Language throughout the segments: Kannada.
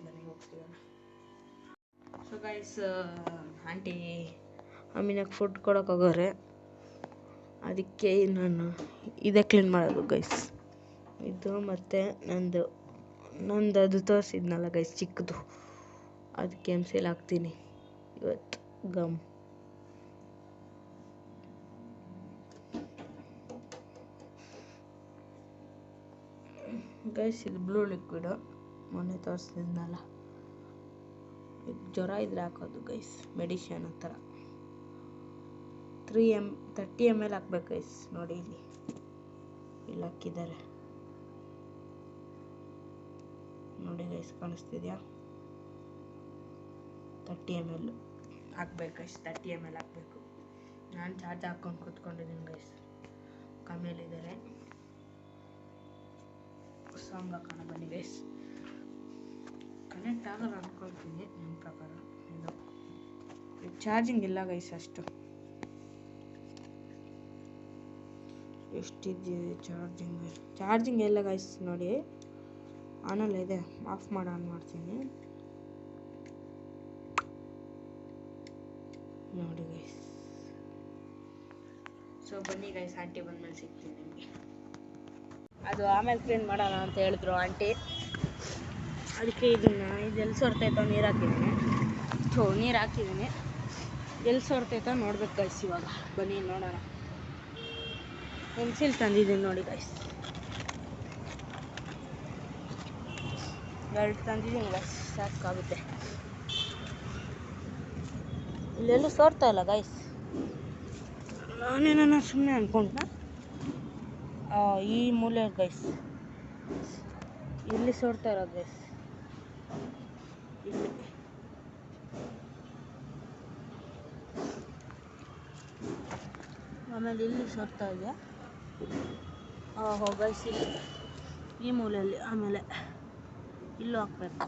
ಮನೆಗೆ ಹೋಗ್ತಿದ್ದಾನೆ. ಸೊ ಗೈಸ್, ಆಂಟಿ ಅಮ್ಮಿನಾಗ ಫುಡ್ ಕೊಡೋಕೆ ಹೋಗೋರೆ. ಅದಕ್ಕೆ ನಾನು ಇದೇ ಕ್ಲೀನ್ ಮಾಡೋದು ಗೈಸ್. ಇದು ಮತ್ತು ನಂದು ಅದು ತೋರಿಸಿದ್ನಲ್ಲ ಗೈಸ್ ಚಿಕ್ಕದು, ಅದಕ್ಕೆ MCL ಹಾಕ್ತೀನಿ ಇವತ್ತು ಗಮ್. ಗೈಸ್ ಇದು ಬ್ಲೂ ಲಿಕ್ವಿಡು, ಮೊನ್ನೆ ತೋರಿಸಿದ್ನಲ್ಲ, ಜ್ವರ ಇದ್ರೆ ಹಾಕೋದು ಗೈಸ್, ಮೆಡಿಷನ್ ಆ ಥರ. 30 ml ಹಾಕ್ಬೇಕು ಗೈಸ್. ನೋಡಿ ಇಲ್ಲಿ ಹಾಕಿದ್ದಾರೆ ನೋಡಿ ಗೈಸ್, ಕಾಣಿಸ್ತಿದ್ಯಾ? 30 ml ಹಾಕ್ಬೇಕು ಗೈಸ್. 30 ml ಹಾಕಬೇಕು. ನಾನು ಚಾರ್ಜ್ ಹಾಕ್ಕೊಂಡು ಕೂತ್ಕೊಂಡಿದ್ದೀನಿ ಗೈಸ್. ಕಮ್ಮಿಯಲ್ಲಿದ್ದಾರೆ. ಸಾಂಗ್ ಹಾಕೋಣ ಬನ್ನಿ ಗೈಸ್. ಕನೆಕ್ಟ್ ಆಗಲ್ಲ ಅಂದ್ಕೊಳ್ತೀನಿ ನನ್ನ ಪ್ರಕಾರ. ಇದು ಚಾರ್ಜಿಂಗ್ ಇಲ್ಲ ಗೈಸ್ ಅಷ್ಟು. ಎಷ್ಟಿದೆ ಚಾರ್ಜಿಂಗ್ ಎಲ್ಲ ಗೈಸ್? ನೋಡಿ ಆನಲ್ಲ ಇದೆ, ಆಫ್ ಮಾಡಿ ಆನ್ ಮಾಡ್ತೀನಿ ನೋಡಿ ಗೈಸ್. ಸೊ ಬನ್ನಿ ಗೈಸ್, ಆಂಟಿ ಬಂದ್ಮೇಲೆ ಸಿಗ್ತೀನಿ ನಿಮಗೆ. ಅದು ಆಮೇಲೆ ಕ್ಲೀನ್ ಮಾಡೋಣ ಅಂತ ಹೇಳಿದ್ರು ಆಂಟಿ. ಅದಕ್ಕೆ ಇದೆಲ್ಲಿ ಸೋರ್ತೈತೋ ನೀರು ಹಾಕಿದ್ದೀನಿ. ಎಲ್ಲಿ ಸೋರ್ತೈತೋ ನೋಡ್ಬೇಕು ಗೈಸ್. ಇವಾಗ ಬನ್ನಿ ನೋಡೋಣ. MCL ತಂದಿದ್ದೀನಿ ನೋಡಿ ಗೈಸ್, 2 ತಂದಿದ್ದೀನಿ ಗೈಸ್, ಸಾಕಾಗುತ್ತೆ. ಇಲ್ಲೆಲ್ಲೂ ಸೋರ್ತಾ ಇಲ್ಲ ಗೈಸ್. ನಾನೇನ ಸುಮ್ಮನೆ ಅಂದ್ಕೊಂಡ. ಈ ಮೂಲೆ ಗೈಸ್, ಇಲ್ಲಿ ಸೋರ್ತಾ ಇರೋದು ಗೈಸ್, ಇಲ್ಲಿ. ಆಮೇಲೆ ಇಲ್ಲಿ ಸೋರ್ತಾ ಇದೆಯಾ? ಗೈಸ್ ಇಲ್ಲಿ ಈ ಮೂಲೆಯಲ್ಲಿ. ಆಮೇಲೆ ಇಲ್ಲೂ ಹಾಕ್ಬೇಕು.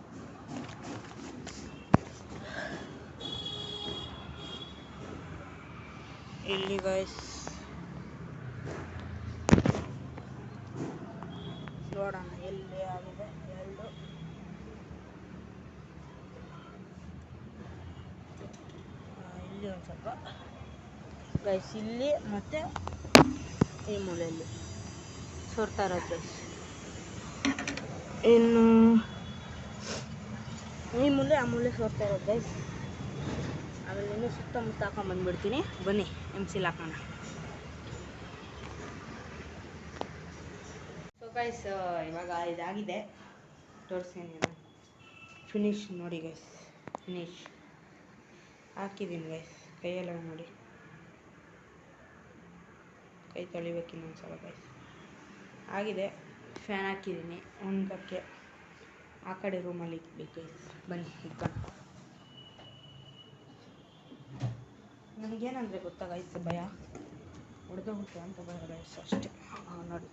ಇಲ್ಲಿ ಗೈಸ್ ನೋಡೋಣ ಎಲ್ಲಿ ಆಗಿದೆ. 2 ಇಲ್ಲಿ ಒಂದು ಸ್ವಲ್ಪ ಗೈಸ್, ಇಲ್ಲಿ ಮತ್ತು ಈ ಮೂಲೆಯಲ್ಲಿ ಸೋರ್ತಾ ಇರೋದು ಗೈಸ್. ಇನ್ನು ಈ ಮೂಲೆ ಆ ಮೂಲೆ ಸೋರ್ತಾ ಇರೋದು ಗೈಸ್. ಆಮೇಲೆ ಇನ್ನೂ ಸುತ್ತಮುತ್ತ ಹಾಕೊಂಡ್ಬಂದ್ಬಿಡ್ತೀನಿ. ಬನ್ನಿ MCL ಹಾಕೋಣ. ಸೊ ಗೈಸ್, ಇವಾಗ ಇದಾಗಿದೆ, ತೋರಿಸ್ತೀನಿ. ಫಿನಿಶ್ ನೋಡಿ ಗೈಸ್, ಫಿನಿಶ್ ಹಾಕಿದ್ದೀನಿ ಗೈಸ್. ಕೈಯೆಲ್ಲ ನೋಡಿ, ಕೈ ತೊಳಿಬೇಕು ಇನ್ನೊಂದ್ಸಲ ಗೈಸ್. ಆಗಿದೆ. ಫ್ಯಾನ್ ಹಾಕಿದ್ದೀನಿ ಒಣಗಕ್ಕೆ. ಆ ಕಡೆ ರೂಮಲ್ಲಿ ಇಕ್ಬೇಕು ಗೈಸ್. ಬನ್ನಿ ಇಕ್ಕೋಣ. ನನಗೇನಂದರೆ ಗೊತ್ತಾ ಗೈಸ್, ಭಯ ಹೊಡೆದೋಗುತ್ತೆ ಅಂತ ಭಯ ಗೈಸ್, ಅಷ್ಟೇ. ನೋಡಿ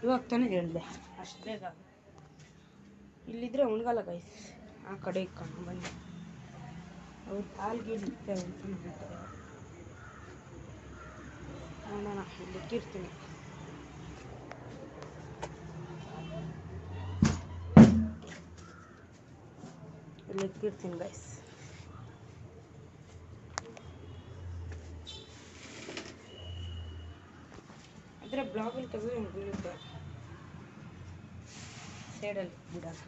ಇವಾಗ ತಾನೇ ಹೇಳಿದೆ, ಅಷ್ಟು ಬೇಗ ಇಲ್ಲಿದ್ದರೆ ಒಣಗಲ್ಲ ಗೈಸ್. ಆ ಕಡೆ ಇಕ್ಕೋಣ ಬನ್ನಿ. ಅವ್ರು ಕಾಲ್ಗೆ ಇಡ್ತಾರೆ ಅಂತ ಹೇಳ್ತಾರೆ. ನೋಡೋಣ, ಇಲ್ಲಿ ಇಕ್ಕಿರ್ತೀನಿ. ಇಲ್ಲಿ ಇಕ್ಕಿರ್ತೀನಿ ಗೈಸ್. ಆದರೆ ಬ್ಲಾಗಲ್ಲಿ ತೆಗೆದು ಬೀಳುತ್ತೆ. ಸೈಡಲ್ಲಿ ಬಿಡೋಣ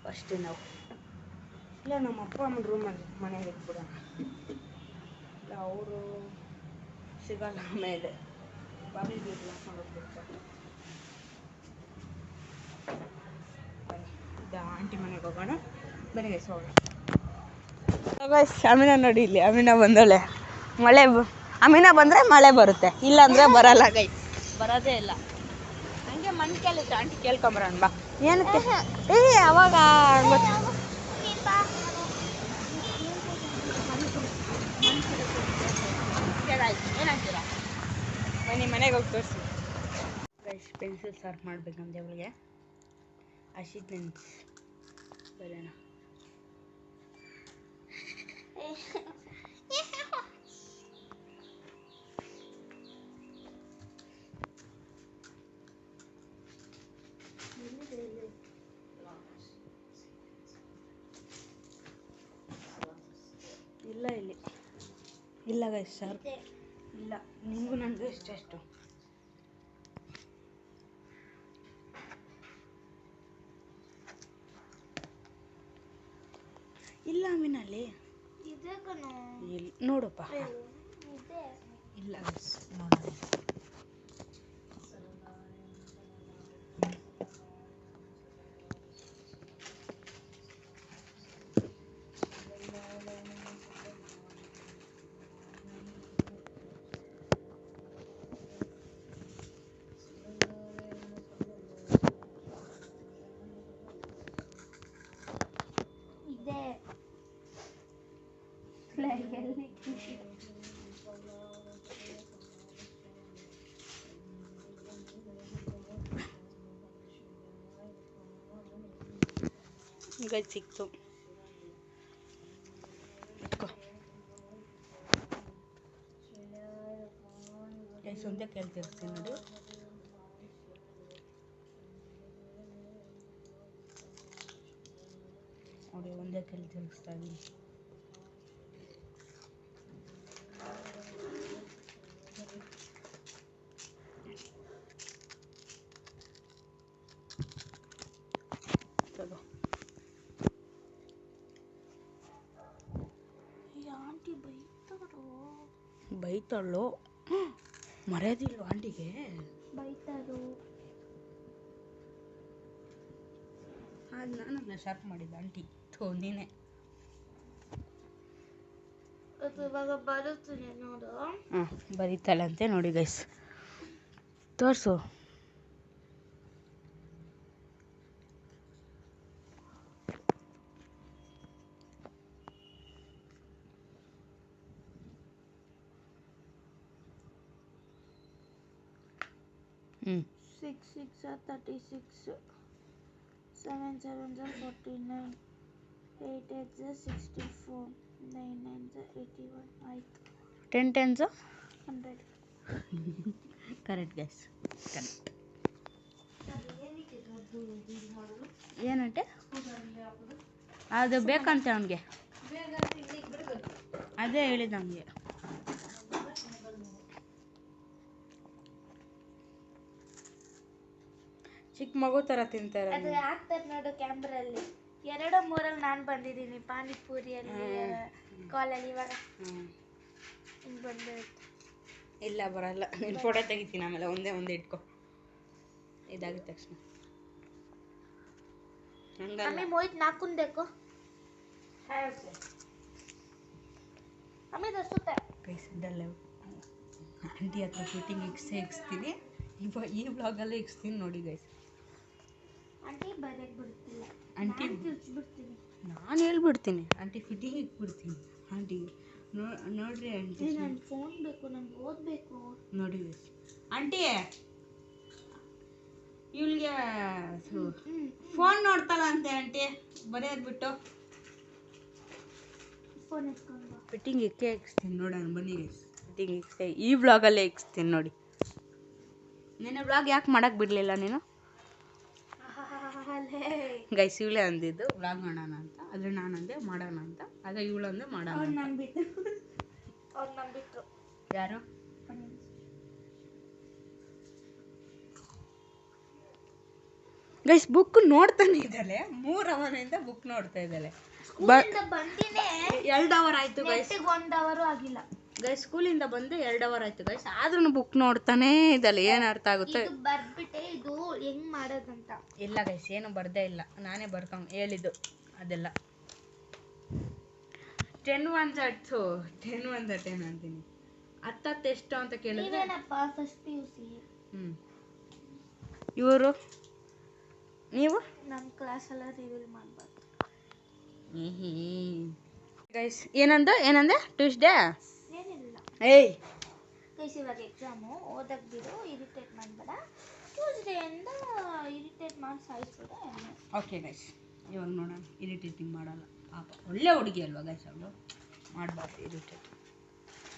ಫಸ್ಟ್ ನಾವು. ಇಲ್ಲ ನಮ್ಮ ಅಪ್ಪ ಅಮ್ಮನ ರೂಮಲ್ಲಿ ಮನೆಗೆ ಇಟ್ಬಿಡೋಣ. ಇಲ್ಲ ಅವರು ಸಿಗಲ್ಲ ಮೇಲೆ, ಬಾಗಿಲು ಗೀಟ್ಲು ಹಾಕೊಂಡು ಹೋಗ್ಬಿಡ್ತಾರೆ. ಇದು ಆಂಟಿ ಮನೆಗೆ ಹೋಗೋಣ ಬನ್ನಿ ಗೈಸ್, ಹೋಗೋಣ ಗೈಸ್. ಅಮೀನಾ ನೋಡಿ, ಇಲ್ಲಿ ಅಮೀನಾ ಬಂದೋಳೆ. ಅಮೀನಾ ಬಂದರೆ ಮಳೆ ಬರುತ್ತೆ, ಇಲ್ಲಾಂದರೆ ಬರಲ್ಲ ಗೈಸ್, ಬರೋದೇ ಇಲ್ಲ. ಹಂಗೆ ಮಣ್ಣು ಕೇಳಿತ್ತು ಆಂಟಿ, ಕೇಳ್ಕೊಂಬರೋಣ ಬಾ. ಏನಕ್ಕೆ? ಅವಾಗ ಏನಂತೀರಾ? ಬನ್ನಿ ಮನೆಗೆ ಹೋಗಿ ತೋರಿಸಿ ಗೈಸ್. ಪೆನ್ಸಿಲ್ ಶಾರ್ಪ್ ಮಾಡ್ಬೇಕಂತೆ ಅವಳಿಗೆ. ಅಸಿಸ್ಟೆಂಟ್ ಬರೋಣ. ಇಲ್ಲ ಗೈಸ್ ಸರ್ ಇಲ್ಲ, ನಿಮಗೂ ನನಗೂ ಎಷ್ಟು ಇಲ್ಲ ಮೀನಲ್ಲಿ ಇಲ್ಲಿ ನೋಡಪ್ಪ. ಇಲ್ಲ ಗೈಸ್ ನೋಡ, ಈಗ ಸಿಕ್ತು. ಒಂದೇ ಕೇಳ್ತಿರ್ತೀನಿ ನೋಡಿ. ನೋಡಿ ಒಂದೇ ಕೇಳ್ತಿರ್ಸ್ತಾ ಇದ್ದೀನಿ. ಬೈತಾಳು, ಮರ್ಯಾದಿಲ್ವ ಆಂಟಿಗೆ? ಬೈತಾಳು. ಅದು ನಾನಲ್ಲ ಶಾರ್ಪ್ ಮಾಡಿದ್ದ ಆಂಟಿ. ನೀನೇ ಇವಾಗ ಬರುತ್ತೀನಿ ನೋಡು. ಹಾಂ ಬರೀತಾಳಂತೆ ನೋಡಿ ಗೈಸ್, ತೋರಿಸು. ಹ್ಞೂ 6 6 36, 7 7 49, 8 8 64, 9 9 81 ಆಯಿತು. 10 10 100. Correct guys, correct. ಏನಂటే ಅದು ಬೇಕಂತೆ ಅವನಿಗೆ, ಅದೇ ಹೇಳಿದ ಅವನಿಗೆ. ಚಿಕ್ಕ ಮಗು ಥರ ತಿಂತಾರೆ. ಅದು ಹಾಕ್ತಾರೆ ನೋಡು ಕ್ಯಾಮ್ರಲ್ಲಿ. 2 3 ನಾನು ಬಂದಿದ್ದೀನಿ ಪಾನಿಪುರಿಯಲ್ಲಿ ಕಾಲಲ್ಲಿ. ಇವಾಗ ಬಂದು ಇಲ್ಲ ಬರಲ್ಲ, ನೀನು ಫೋಟೋ ತೆಗಿತೀನಿ ಆಮೇಲೆ. ಒಂದೇ ಇಟ್ಕೊ, ಇದಾಗಿದ ತಕ್ಷಣ. ಹಂಗಮ್ಮಿ ಮೋಹಿತ್ ನಾಕುಂದೇಕೋ ಅಮ್ಮಿ ದಸುತ್ತೆ ಕೈಸಿದ್ದಲ್ಲ. ಆಂಟಿ ಹತ್ರ ಫಿಟ್ಟಿಂಗ್ ಇಕ್ಸ್ತೀನಿ. ಈ ಬ್ಲಾಗಲ್ಲೇ ಇಕ್ಸ್ತೀನಿ ನೋಡಿ ಗೈಸ್. ಆಂಟಿ ಬರಕ್ಕೆ ಬಿಡ್ತಿಲ್ಲ, ಆಂಟಿ ಬಿಡ್ತೀನಿ, ನಾನು ಹೇಳ್ಬಿಡ್ತೀನಿ. ಆಂಟಿ ಫಿಟ್ಟಿಂಗ್ ಇಕ್ಬಿಡ್ತೀನಿ ಆಂಟಿಗೆ. ನೋಡ್ರಿ ಆಂಟಿ, ನನ್ನ ಫೋನ್ ಬೇಕು, ನನಗೆ ಓದಬೇಕು. ನೋಡಿ ಆಂಟಿ, ಇವಳಿಗೆ ಫೋನ್ ನೋಡ್ತಾಳ ಅಂತೆ ಆಂಟಿ, ಬರೆಯೋದು ಬಿಟ್ಟು ಫೋನ್ ಎತ್ಕೊಂಡು. ಫಿಟ್ಟಿಂಗ್ ಇಕ್ಸ್ತೀನಿ ನೋಡೋಣ ಬನ್ನಿ ಗೈಸ್. ಫಿಟ್ಟಿಂಗ್ ಈ ಬ್ಲಾಗಲ್ಲೇ ಇಕ್ಸ್ತೀನಿ ನೋಡಿ. ನಿನ್ನೆ ಬ್ಲಾಗ್ ಯಾಕೆ ಮಾಡಕ್ಕೆ ಬಿಡಲಿಲ್ಲ ನೀನು ಗೈಸ್? ಇವಳೇ ಅಂದಿದ್ದು ಬ್ಲಾಗ್ ಮಾಡೋಣ ಅಂತ, ಆದರೆ ನಾನು ಅಂದೆ ಮಾಡೋಣ ಅಂತ, ಆಗ ಇವಳು ಅಂದೆ ಮಾಡೋಣ. ಯಾರು ಗೈಸ್ ಬುಕ್ ನೋಡ್ತಾನೆ ಇದ್ದಾಳೆ. 3 ಅವರಿಂದ ಬುಕ್ ನೋಡ್ತಾ ಇದ್ದಾಳೆ. 2 ಅವರ್ ಆಯ್ತು ಗೈಸ್, 1 ಅವರ್ ಆಗಿಲ್ಲ ಗೈಸ್. ಸ್ಕೂಲಿಂದ ಬಂದು 2 ಅವರ್ ಆಯ್ತು ಗೈಸ್, ಆದ್ರೂ ಬುಕ್ ನೋಡ್ತಾನೇ ಇದ್ದಾಳೆ. ಏನು ಅರ್ಥ ಆಗುತ್ತೆ? ಬರ್ಬಿಟ್ಟೆ ಇದು ಹೆಂಗ್ ಮಾಡೋದಂತ. ಇಲ್ಲ ಗೈಸ್, ಏನು ಬರ್ದೇ ಇಲ್ಲ, ನಾನೇ ಬರ್ಕೊಂಡು ಹೇಳಿದ್ದು ಅದೆಲ್ಲ. 10 1 10 ಅಂತೀನಿ. 10 ಎಷ್ಟು ಅಂತ ಕೇಳಿದ್ರೆ ಫಸ್ಟ್ PUC. ಇವರು ನೀವು ನಮ್ಮ ಕ್ಲಾಸೆಲ್ಲ ರಿವೀಲ್ ಮಾಡಬಾರ್ದು ಗೈಸ್. ಏನಂದೆ ಟ್ಯೂಸ್ಡೇ ಏನಿಲ್ಲ. ಏಯ್ ಗೈಸ್ ಇವಾಗ ಎಕ್ಸಾಮು, ಓದಕ್ಕೆ ಬಿಡು, ಇರಿಟೇಟ್ ಮಾಡಬೇಡ. ಟ್ಯೂಸ್ಡೇಯಿಂದ ಇರಿಟೇಟ್ ಮಾಡಿ ಸಾಯಿಸ್ಬೇಡ. ಓಕೆ ಗೈಸ್, ಇವಾಗ ನೋಡೋಣ. ಇರಿಟೇಟಿಂಗ್ ಮಾಡಲ್ಲ ಪಾಪ, ಒಳ್ಳೆ ಹುಡುಗಿ ಅಲ್ವಾ ಗೈಸ್, ಅವಳು ಮಾಡಬಾರ್ದು ಇರಿಟೇಟ್.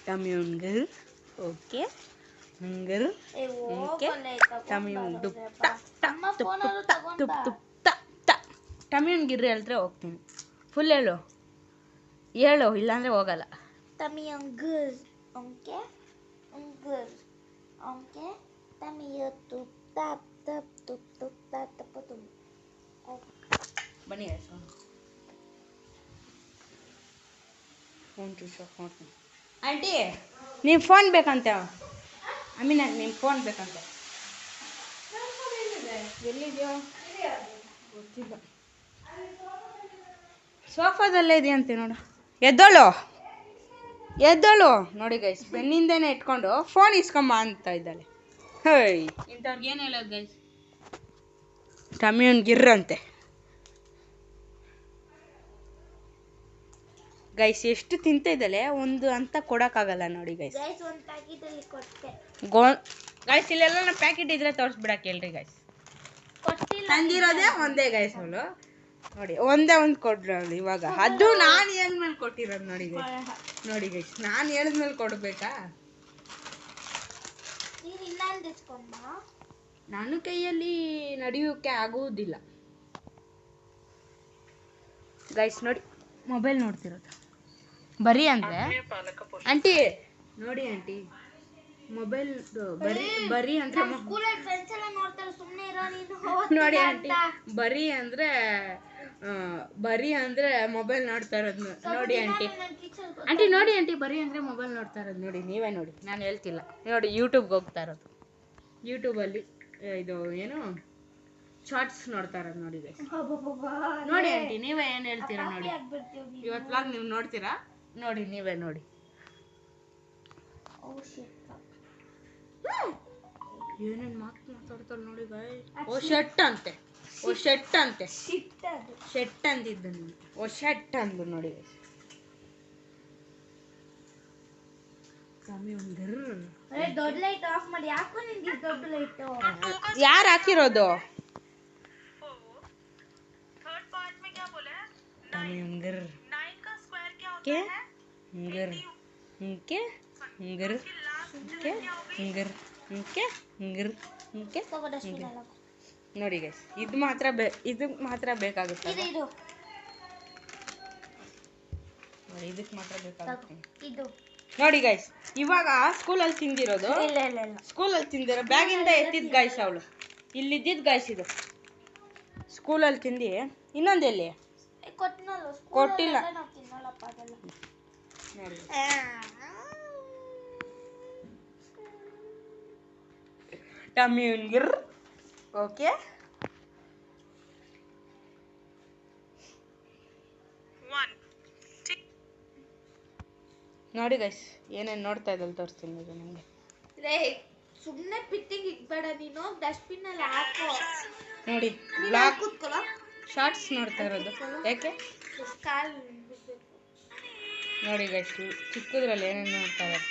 ತಮಿಯುನ್ಗಲ್ ಓಕೆ ಹಂಗರ್ ಓಕೆ ತಮಿಯುನ್ ಡುಪ್ಪ ತಮಿಯುನ್ಗಿರ್ರಿ ಹೇಳಿದ್ರೆ ಹೋಗ್ತೀನಿ. ಫುಲ್ ಹೇಳು ಇಲ್ಲಾಂದರೆ ಹೋಗಲ್ಲ. tummy hunger. Okay? Hunger. Okay? Tummy YouTube. Tap, tap, tup, tup, tap, tap, tup. ಬನ್ನಿ ಫೋನ್ ಸ್ವಿಚ್ ಆಫ್ ಮಾಡ್ತೀನಿ. ಆಂಟಿ ನೀವು ಫೋನ್ ಬೇಕಂತೆ. ಅಮೀನಾ ನಿಮ್ಮ ಫೋನ್ ಬೇಕಂತೆ. ಎಲ್ಲಿದೆಯೋ ಗೊತ್ತಿಲ್ಲ. ಸೋಫಾದಲ್ಲೇ ಇದೆಯಂತೆ ನೋಡು. ಎದ್ದೋಳು ನೋಡಿ ಗೈಸ್, ಬೆನ್ನಿಂದೇನೆ ಇಟ್ಕೊಂಡು ಫೋನ್ ಇಸ್ಕೊಂಬ ಅಂತ ಇದ್ದಾಳೆ. ಹೇಯ್ ಇಂಥವ್ರಿಗೆ ಏನು ಹೇಳೋದು ಗೈಸ್? ಟಮಿಯನ್ ಗಿರ್ರಂತೆ ಗೈಸ್. ಎಷ್ಟು ತಿಂತ ಇದ್ದಾಳೆ, ಒಂದು ಅಂತ ಕೊಡೋಕ್ಕಾಗಲ್ಲ ನೋಡಿ ಗೈಸ್. ಗೈಸ್ ಇಲ್ಲೆಲ್ಲ ನಮ್ಮ ಪ್ಯಾಕೆಟ್ ಇದ್ರೆ ತೋರಿಸ್ಬಿಡಕ್ಕೆ ಹೇಳ್ರಿ ಗೈಸ್. ತಂದಿರೋದೇ ಒಂದೇ ಗೈಸ್ ಅವಳು ನೋಡಿ. ಒಂದೇ ಒಂದು ಕೊಡ್ರಿ ಅವಳು ಇವಾಗ. ಅದು ನಾನು ಹೇಳಿದ್ಮೇಲೆ ಕೊಟ್ಟಿರೋದು ನೋಡಿ ಗೈಸ್. ನೋಡಿ ಗೈಸ್, ನಾನು ಹೇಳಿದ್ಮೇಲೆ ಕೊಡ್ಬೇಕಾ? ನಾನು ಕೈಯಲ್ಲಿ ನಡೆಯೋಕೆ ಆಗುವುದಿಲ್ಲ ಗೈಸ್. ನೋಡಿ ಮೊಬೈಲ್ ನೋಡ್ತಿರೋದು ಬರೀ ಅಂದರೆ ಆಂಟಿ ನೋಡಿ ಆಂಟಿ, ಮೊಬೈಲ್ ಬರೀ ಅಂದರೆ ನೋಡಿ ಆಂಟಿ, ಬರೀ ಅಂದರೆ ಮೊಬೈಲ್ ನೋಡ್ತಾ ಇರೋದು ನೋಡಿ ಆಂಟಿ. ನೋಡಿ ಆಂಟಿ, ಬರೀ ಅಂದರೆ ಮೊಬೈಲ್ ನೋಡ್ತಾ ಇರೋದು ನೋಡಿ. ನೀವೇ ನೋಡಿ, ನಾನು ಹೇಳ್ತಿಲ್ಲ ನೋಡಿ. ಯೂಟ್ಯೂಬ್ಗೆ ಹೋಗ್ತಾ ಇರೋದು, ಯೂಟ್ಯೂಬಲ್ಲಿ ಇದು ಏನು ಶಾರ್ಟ್ಸ್ ನೋಡ್ತಾ ಇರೋದು ನೋಡಿ ಗೈಸ್. ನೋಡಿ ಆಂಟಿ, ನೀವೇ ಏನು ಹೇಳ್ತೀರಾ ನೋಡಿ. ಇವತ್ತು ವ್ಲಾಗ್ ನೀವು ನೋಡ್ತೀರಾ ನೋಡಿ, ನೀವೇ ನೋಡಿ. ಏನೇನು ಮಾತಾಡ್ತಾರೆ ನೋಡಿ ಗೈಸ್. ಶೆಟ್ ಅಂತೆ ಶೆಟ್ ಅಂದಿದ್ದು ಶೆಟ್ ಅಂದು ನೋಡಿ ಗೈಸ್. ದೊಡ್ಡ ಲೈಟ್ ಆಫ್ ಮಾಡಿ. ಯಾಕೋ ನಿಂಗೆ ದೊಡ್ಡ ಲೈಟ್ ಯಾರು ಹಾಕಿರೋದು? ನೋಡಿ ಗೈಸ್, ಇದು ಮಾತ್ರ ಬೇಕಾಗುತ್ತೆ. ಇದಕ್ಕೆ ಮಾತ್ರ ಬೇಕಾಗುತ್ತೆ ನೋಡಿ ಗೈಸ್. ಇವಾಗ ಸ್ಕೂಲಲ್ಲಿ ತಿಂದಿರೋದು, ಸ್ಕೂಲಲ್ಲಿ ತಿಂದಿರೋ ಬ್ಯಾಗಿಂದ ಎತ್ತಿದ್ ಗೈಸ್ ಅವಳು. ಇಲ್ಲಿದ್ದಿದ್ದು ಗೈಸ್ ಇದು ಸ್ಕೂಲಲ್ಲಿ ತಿಂದು. ಇನ್ನೊಂದು ಎಲ್ಲಿ ಕೊಟ್ಟಿಲ್ಲ ನೋಡಿ. ಟಮ್ಯೂನ್ಗಿರ್ ಓಕೆ. ನೋಡಿ ಗೈಸ್, ಏನೇನು ನೋಡ್ತಾ ಇದ್ದಲ್ಲ ತೋರಿಸ್ತೀನಿ ಇದು ನಿಮಗೆ. ಸುಮ್ಮನೆ ಪಿಟ್ಟಿಂಗ್ ಇಕ್ಬೇಡ ನೀನು, ಡಸ್ಟ್ಬಿನ್ ಅಲ್ಲಿ ಹಾಕೋ. ನೋಡಿ ಬ್ಲಾಕ್ ಶಾರ್ಟ್ಸ್ ನೋಡ್ತಾ ಇರೋದು ಯಾಕೆ ನೋಡಿ ಗೈಸ್. ಚಿಕ್ಕದ್ರಲ್ಲಿ ಏನೇನು ನೋಡ್ತಾ ಇರೋದು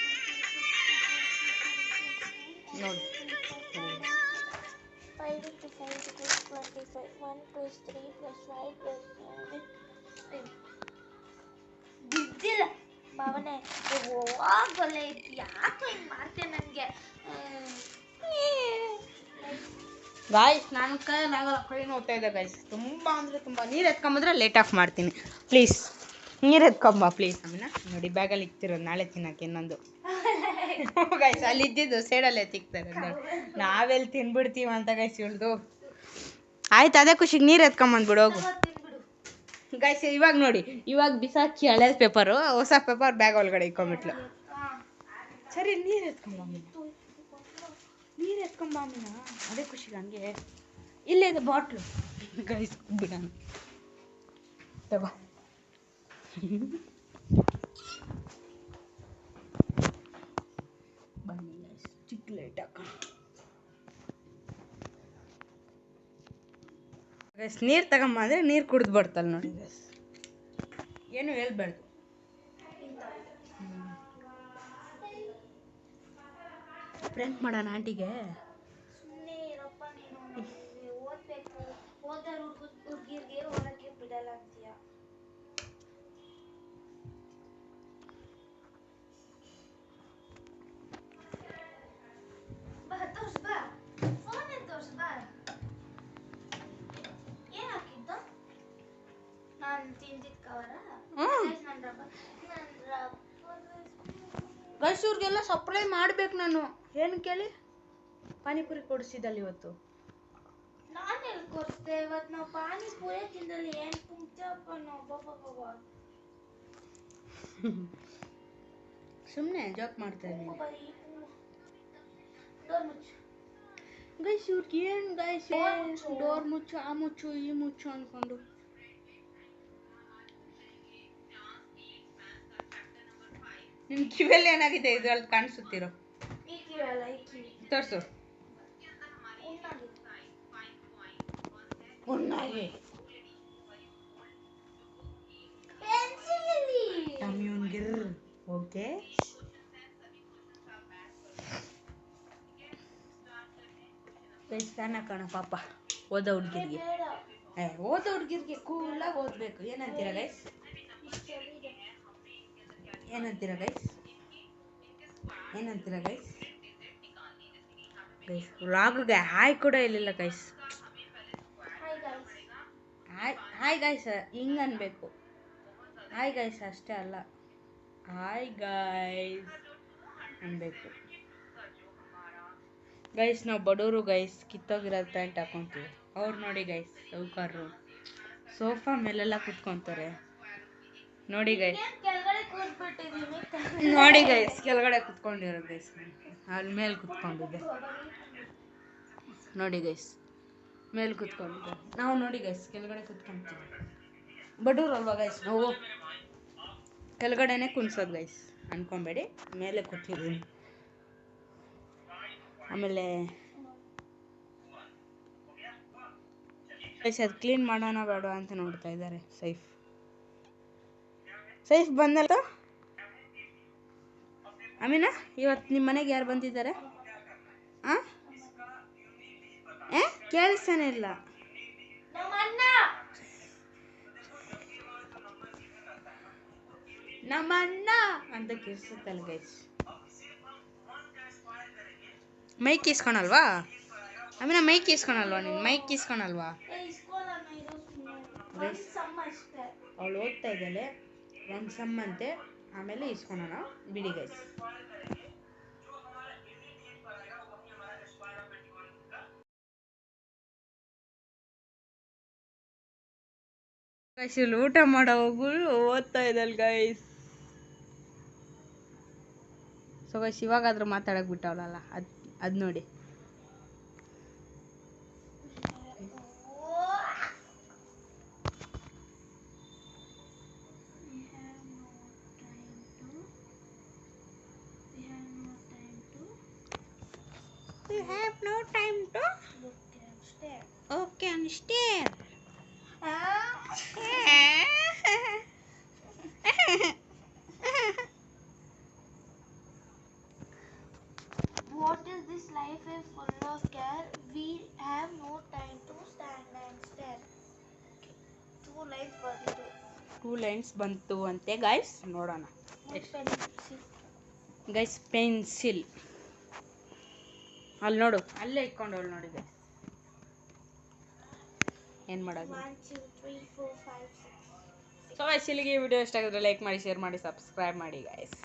ನೋಡಿ. 5 × 5 = 25. 1 + 3 + 5 + 7 ಬಿದ್ದಿಲ್ಲ ಭಾವನೆ. ಹೋಗಲ್ಲ ಯಾಕೆ ಹಿಂಗೆ ಮಾಡ್ತೇನೆ ನನಗೆ ಗಾಯ್ಸ್. ನಾನು ಕೈಯಾಗಲ್ಲ, ಕೈ ನೋಡ್ತಾ ಇದ್ದೆ ಗೈಸ್. ತುಂಬ ಅಂದರೆ ತುಂಬ. ನೀರು ಎತ್ಕೊಂಬಂದ್ರೆ ಲೇಟ್ ಆಫ್ ಮಾಡ್ತೀನಿ ಪ್ಲೀಸ್. ನೀರು ಎತ್ಕೊಂಬ ಪ್ಲೀಸ್. ಅಮ್ಮನ ನೋಡಿ ಬ್ಯಾಗಲ್ಲಿ ಇಕ್ತಿರೋದು ನಾಳೆ ತಿನ್ನಕ್ಕೆ ಇನ್ನೊಂದು ಗೈಸ್. ಅಲ್ಲಿ ಇದ್ದಿದ್ದು ಸೈಡಲ್ಲೇ ತಿಕ್ತಾರೆ. ನಾವೆಲ್ಲಿ ತಿನ್ಬಿಡ್ತೀವ ಅಂತ ಗೈಸ್ ಇಳ್ದು. ಆಯ್ತು, ಅದೇ ಖುಷಿಗೆ ನೀರು ಎತ್ಕೊಂಬಂದ್ಬಿಡು ಹೋಗು ಗೈಸ್. ಇವಾಗ ನೋಡಿ, ಇವಾಗ ಬಿಸಾಕಿ ಹಳೇದು ಪೇಪರು, ಹೊಸ ಪೇಪರ್ ಬ್ಯಾಗ್ ಒಳಗಡೆ ಇಕ್ಕೊಂಬಿಟ್ಲು. ಸರಿ ನೀರು ಎತ್ಕೊಂಬಾಮಿನ ಅದೇ ಖುಷಿಗೆ ಹಂಗೆ. ಇಲ್ಲೇ ಇದೆ ಬಾಟ್ಲು ಗೈಸ್, ಬಿಡೋಣ ತಗೋ. ಬನ್ನಿ ಗೈಸ್, ಚಿಕ್ಕ ಲೈಟ್ ಹಾಕೋಣ ಗೈಸ್. ನೀರು ತಗೊಂಬ ಅಂದರೆ ನೀರು ಕುಡಿದು ಬರ್ತಲ್ಲ ನೋಡಿ ಗೈಸ್. ಏನು ಹೇಳ್ಬಾರ್ದು. ಪ್ರ್ಯಾಂಕ್ ಮಾಡೋಣ ಆಂಟಿಗೆ. ಸುಮ್ಮನೆ ಇರಪ್ಪ ನೀನು. ಓದಬೇಕು, ಓದೋರು ಹುಡುಗಿರಿಗೆ ಓದಕ್ಕೆ ಬಿಡಲ್ಲ ಅಂತೀಯ. ಬಾ ತೋರ್ಸ್ ಬಾ, ಫೋನ್ ತೋರ್ಸ್ ಬಾ. ಏನು ಹಾಕಿದ್ದು? ನಾನು ತಿಂದಿದ್ದ ಕವರ. ನನ್ನ ರಬ್ಬರ್ ಗೈಸ್ ಇವ್ರಿಗೆಲ್ಲ ಸಪ್ಲೈ ಮಾಡ್ಬೇಕು ನಾನು. ಏನು ಕೇಳಿ? ಪಾನಿಪುರಿ ಕೊಡಿಸಿದಲ್ಲಿ ಇವತ್ತು. ನಾನು ಎಲ್ಲಿ ಕೊಡಿಸ್ದೆ ಇವತ್ತು? ನಾವು ಪಾನಿಪುರಿ ತಿಂದಲ್ಲಿ ಏನು ಕುಂಚಪ್ಪ ನಾವು ಬಾಬಾ. ಸುಮ್ಮನೆ ಜಾಕ್ ಮಾಡ್ತಾ ಇದ್ದೀನಿ ಡೋರ್ ಮುಚ್ಚು. ಗೈಸ್ ಇವ್ರಿಗೆ ಏನು ಗೈಸ್? ಡೋರ್ ಮುಚ್ಚು, ಆ ಮುಚ್ಚು, ಈ ಮುಚ್ಚು ಅನ್ಕೊಂಡು. ನಿನ್ ಕಿವಿಯಲ್ಲಿ ಏನಾಗಿದೆ? ಇದ್ರಲ್ಲಿ ಕಾಣಿಸುತ್ತಿರೋ ಈ ಕಿವಿ ಅಲ್ಲ, ಈ ಕಿವಿ ತೋರ್ಸು. ಉಣ್ಣಾಗಿ ಪೆನ್ಸಿಲ್ ತಮಿಯುನ್ಗಿರ್. ಓಕೆ ಗೈಸ್ ಫ್ಯಾನ್ ಹಾಕೋಣ ಪಾಪ. ಓದೋ ಹುಡುಗಿರ್ಗೆ, ಓದೋ ಹುಡುಗಿರ್ಗೆ ಕೂಲಾಗಿ ಓದ್ಬೇಕು. ಏನಂತೀರಾ ಗೈಸ್? ಏನಂತೀರಾ ಗೈಸ್? ಏನಂತೀರಾ ಗೈಸ್? ಗೈಸ್ ವ್ಲಾಗ್ಗೆ ಹಾಯ್ ಕೂಡ ಇರಲಿಲ್ಲ ಗೈಸ್. ಹಾಯ್ ಗೈಸ್ ಹಿಂಗೆ ಅನ್ಬೇಕು. ಹಾಯ್ ಗೈಸ್ ಅಷ್ಟೇ ಅಲ್ಲ, ಹಾಯ್ ಗೈಸ್ ಅನ್ಬೇಕು. ಗೈಸ್ ನಾವು ಬಡವರು ಗೈಸ್, ಕಿತ್ತೋಗಿರೋದು ಪ್ಯಾಂಟ್ ಹಾಕೊತೀವಿ. ಅವ್ರು ನೋಡಿ ಗೈಸ್ ಸೌಕಾರರು, ಸೋಫಾ ಮೇಲೆಲ್ಲ ಕುತ್ಕೊತಾರೆ. ನೋಡಿ ಗೈಸ್, ನೋಡಿ ಗೈಸ್ ಕೆಳಗಡೆ ಕುತ್ಕೊಂಡಿರೋ ಗೈಸ್, ಅಲ್ಲಿ ಮೇಲೆ ಕುತ್ಕೊಂಡಿದ್ದೆ ನೋಡಿ ಗೈಸ್, ಮೇಲೆ ಕುತ್ಕೊಂಡಿದ್ದೆ. ನಾವು ನೋಡಿ ಗೈಸ್ ಕೆಳಗಡೆ ಕುತ್ಕೊಂತೀವಿ. ಬಡವ್ರು ಅಲ್ವಾ ಗೈಸ್ ನಾವು, ಕೆಳಗಡೆನೆ ಕುಣ್ಸೋದು ಗೈಸ್ ಅನ್ಕೊಬೇಡಿ, ಮೇಲೆ ಕೂತಿದ್ದೀನಿ. ಆಮೇಲೆ ಗೈಸ್ ಅದು ಕ್ಲೀನ್ ಮಾಡೋಣ ಬೇಡ ಅಂತ ನೋಡ್ತಾ ಇದ್ದಾರೆ ಸೈಫ್. ಸೈಫ್ ಬಂದಲ್ಲ ಅಮೀನಾ, ಇವತ್ತು ನಿಮ್ಮ ಮನೆಗೆ ಯಾರು ಬಂದಿದ್ದಾರೆ? ಕೇಳಿಸ್ತಾನೆ ಇಲ್ಲ. ನಮ್ಮ ಅಣ್ಣ ಅಂತ ಕೇಳಿಸುತ್ತಲ್ಲ ಗೈಸ್. ಮೈಕ್ ಇಸ್ಕೊಳಲ್ವಾ ಅಮೀನಾ? ಮೈಕ್ ಇಸ್ಕೊಳಲ್ವಾ ನೀನು? ಮೈಕ್ ಇಸ್ಕೊಳಲ್ವಾ? ಅವಳು ಓದ್ತಾ ಇದ್ದಾಳೆ, ಒಂದು ಸಮ್ಮಂತೆ, ಆಮೇಲೆ ಇಸ್ಕೊಳೋಣ ಬಿಡಿ ಗೈಸ್. ಗೈಸ್ ಇಲ್ಲಿ ಊಟ ಮಾಡೋ ಹೋಗು ಓದ್ತಾ ಇದ್ದಲ್ ಗೈಸ್. ಸೊ ಗೈಸ್ ಇವಾಗಾದ್ರೂ ಮಾತಾಡಕ್ ಬಿಟ್ಟವಳಲ್ಲ, ಅದು ನೋಡಿ. We have no time to look and stare. Okay, and stare. What is this life is full of care? We have no time to stand and stare. 2 lines ಬಂದಿದೆ. 2 ಲೈನ್ಸ್ ಬಂತು ಅಂತೆ ಗೈಸ್, ನೋಡೋಣ. ಗೈಸ್ ಪೆನ್ಸಿಲ್ ಅಲ್ಲಿ ನೋಡು, ಅಲ್ಲೇ ಇಟ್ಕೊಂಡವಳು ನೋಡಿ ಗೈಸ್. ಏನು ಮಾಡೋದು? 1 2 3 4 5 6. ಸೊ ಗೈಸ್ ಇಲ್ಲಿಗೆ ವಿಡಿಯೋ ಇಷ್ಟ ಆಗಿದ್ರೆ ಲೈಕ್ ಮಾಡಿ, ಶೇರ್ ಮಾಡಿ, ಸಬ್ಸ್ಕ್ರೈಬ್ ಮಾಡಿ ಗೈಸ್.